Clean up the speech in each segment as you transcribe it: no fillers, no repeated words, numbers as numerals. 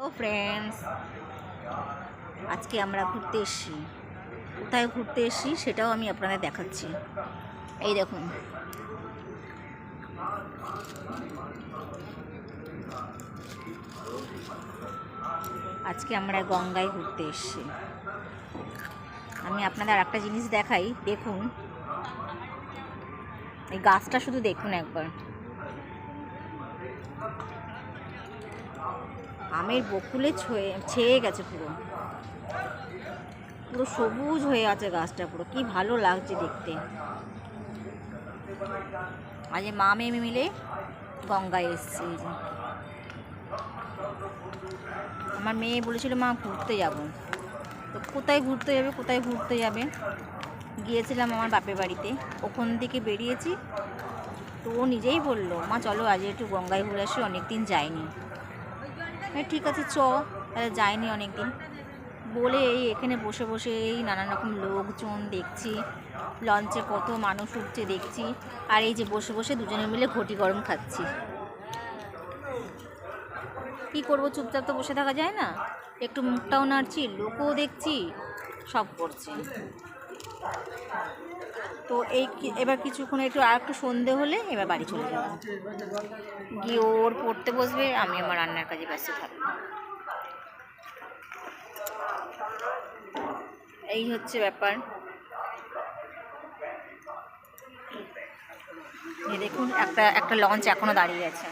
ও friends, আজকে আমরা ঘুরতে এসেছি। কোথায় ঘুরতে এসেছি সেটাও আমি আপনাদের দেখাচ্ছি। এই দেখুন, আজকে আমরা গঙ্গায় ঘুরতে এসেছি। আমি আপনাদের আর একটা জিনিস দেখাই, দেখুন এই গাছটা শুধু দেখুন একবার। আমের বকুলে ছেয়ে গেছে, পুরো পুরো সবুজ হয়ে আছে গাছটা, পুরো কি ভালো লাগছে দেখতে। আজ মা মেয়ে মিলে গঙ্গায় এসেছি। আমার মেয়ে বলেছিল মা ঘুরতে যাব, তো কোথায় ঘুরতে যাবে কোথায় ঘুরতে যাবে, গিয়েছিলাম আমার বাপের বাড়িতে। ওখান থেকে বেরিয়েছি তো ও নিজেই বললো মা চলো আজ একটু গঙ্গায় ঘুরে আসি, অনেক দিন যাইনি। হ্যাঁ ঠিক আছে তাহলে যাইনি অনেক দিন বলে এই এখানে বসে বসে এই নানান রকম লোকজন দেখছি, লঞ্চে কত মানুষ উঠছে দেখছি, আর এই যে বসে বসে দুজনে মিলে ঘটি গরম খাচ্ছি। কি করব, চুপচাপ তো বসে থাকা যায় না, একটু মুখটাও নাড়ছি, লোকও দেখছি, সব করছি। তো এবার কিছুক্ষণ আর একটু সন্ধে হলে এবার বাড়ি চলে যাব, গিয়ে ওর পড়তে বসবে, আমি আমার রান্নার কাজে ব্যস্ত থাকবো। এই হচ্ছে ব্যাপার। এই দেখুন একটা একটা লঞ্চ এখনো দাঁড়িয়ে আছে।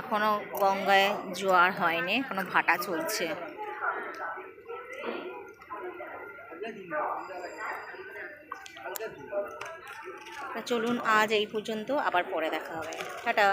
এখনো গঙ্গায় জোয়ার হয়নি, এখনো ভাটা চলছে। চলুন আজ এই পর্যন্ত, আবার পরে দেখা হবে। টাটা।